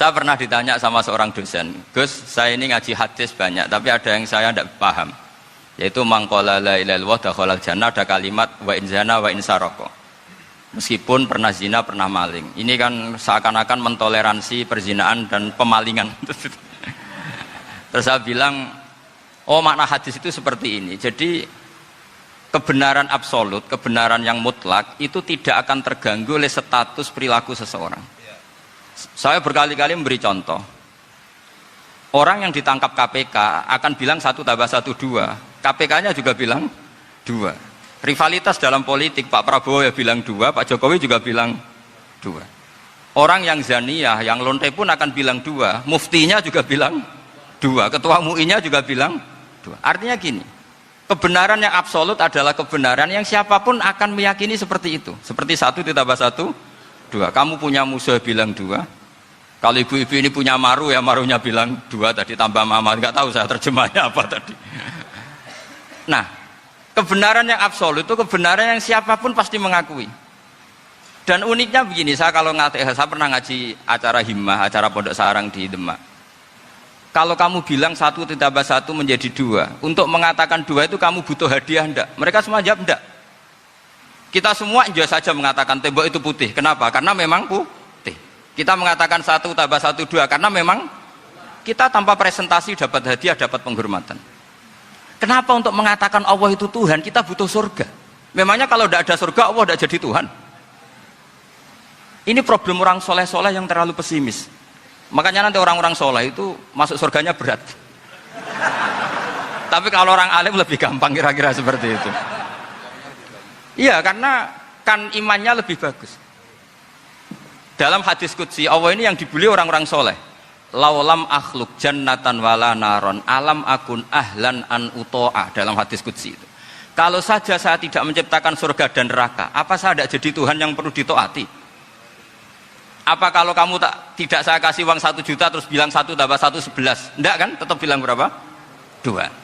Saya pernah ditanya sama seorang dosen, Gus, saya ini ngaji hadis banyak, tapi ada yang saya tidak paham, yaitu mangkola la ilaha illallah dakhalal jannah, ada kalimat wa in zana wa in saroko. Meskipun pernah zina, pernah maling. Ini kan seakan-akan mentoleransi perzinaan dan pemalingan. Terus saya bilang, oh makna hadis itu seperti ini. Jadi kebenaran absolut, kebenaran yang mutlak itu tidak akan terganggu oleh status perilaku seseorang. Saya berkali-kali memberi contoh. Orang yang ditangkap KPK akan bilang 1 tambah 1 2. KPK-nya juga bilang 2. Rivalitas dalam politik, Pak Prabowo ya bilang 2, Pak Jokowi juga bilang 2. Orang yang zaniyah, yang lonte pun akan bilang 2. Muftinya juga bilang 2. Ketua MUI-nya juga bilang 2. Artinya gini, kebenaran yang absolut adalah kebenaran yang siapapun akan meyakini seperti itu. Seperti 1 ditambah 1, 2. Kamu punya musuh bilang 2. Kalau ibu-ibu ini punya maru, ya marunya bilang 2 tadi tambah mama. Enggak tahu saya terjemahnya apa tadi. Nah, kebenaran yang absolut itu kebenaran yang siapapun pasti mengakui. Dan uniknya begini, saya pernah ngaji acara himmah, acara pondok sarang di Demak. Kalau kamu bilang 1 ditambah 1 menjadi 2, untuk mengatakan 2 itu kamu butuh hadiah enggak? Mereka semua jawab enggak. Kita semua juga saja mengatakan tembok itu putih. Kenapa? Karena memang putih. Kita mengatakan 1 tambah 1 2 karena memang kita tanpa presentasi dapat hadiah, dapat penghormatan. Kenapa untuk mengatakan Allah itu Tuhan kita butuh surga? Memangnya kalau tidak ada surga Allah tidak jadi Tuhan? Ini problem orang soleh-soleh yang terlalu pesimis. Makanya nanti orang-orang soleh itu masuk surganya berat. Tapi kalau orang alim lebih gampang kira-kira seperti itu. Iya, karena kan imannya lebih bagus. Dalam hadis qudsi Allah ini yang dibuli orang-orang soleh. Laulam akhluk jannatan wala naron alam akun ahlan an uto'a, dalam hadis qudsi itu. Kalau saja saya tidak menciptakan surga dan neraka, apa saya tidak jadi Tuhan yang perlu ditaati? Apa kalau kamu tidak saya kasih uang 1 juta terus bilang 1 tambah 1 11? Enggak kan? Tetap bilang berapa? 2.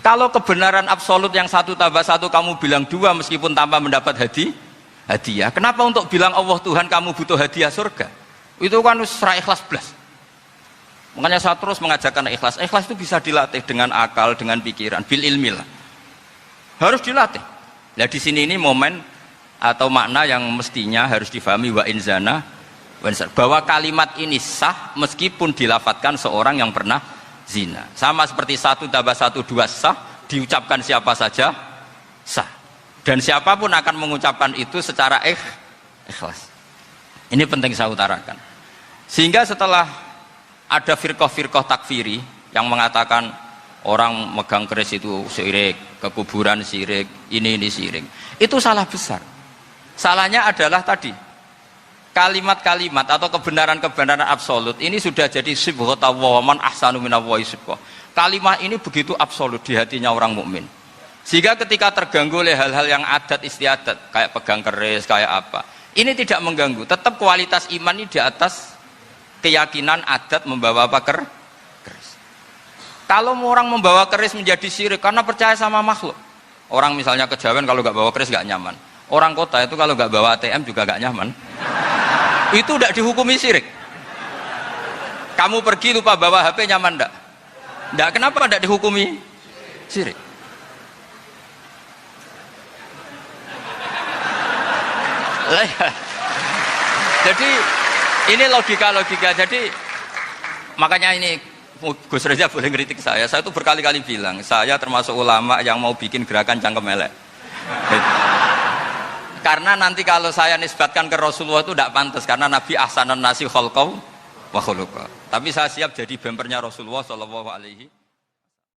Kalau kebenaran absolut yang 1 tambah 1 kamu bilang 2 meskipun tanpa mendapat hadiah. Kenapa untuk bilang Allah Tuhan kamu butuh hadiah surga? Itu kan serah ikhlas belas. Makanya saya terus mengajarkan ikhlas. Ikhlas itu bisa dilatih dengan akal, dengan pikiran, bil ilmi lah. Harus dilatih. Nah di sini ini momen atau makna yang mestinya harus difahami wa inzana, bahwa kalimat ini sah meskipun dilafatkan seorang yang pernah zina. Sama seperti 1 tambah 1 2 sah, diucapkan siapa saja sah. Dan siapapun akan mengucapkan itu secara ikhlas. Ini penting saya utarakan. Sehingga setelah ada firqah-firqah takfiri yang mengatakan orang megang keris itu syirik, ke kuburan syirik, ini syirik. Itu salah besar. Salahnya adalah tadi kalimat-kalimat atau kebenaran-kebenaran absolut ini sudah jadi sibghatullah man ahsanu minallahi sibghah. Kalimat ini begitu absolut di hatinya orang mukmin. Sehingga ketika terganggu oleh hal-hal yang adat istiadat kayak pegang keris, kayak apa, ini tidak mengganggu. Tetap kualitas iman ini di atas keyakinan adat membawa apa keris. Kalau orang membawa keris menjadi syirik karena percaya sama makhluk. Orang misalnya kejawen kalau nggak bawa keris nggak nyaman. Orang kota itu kalau nggak bawa ATM juga nggak nyaman. Itu tidak dihukumi syirik. Kamu pergi lupa bawa HP nyaman enggak? Enggak, kenapa tidak dihukumi syirik? Jadi ini logika-logika. Jadi makanya ini Gus Reza boleh ngeritik saya itu berkali-kali bilang saya termasuk ulama yang mau bikin gerakan cangkem elek. Karena nanti kalau saya nisbatkan ke Rasulullah itu tidak pantas, karena Nabi ahsanan nasi khalqau wa khuluqa. Tapi saya siap jadi bempernya Rasulullah sallallahu alaihi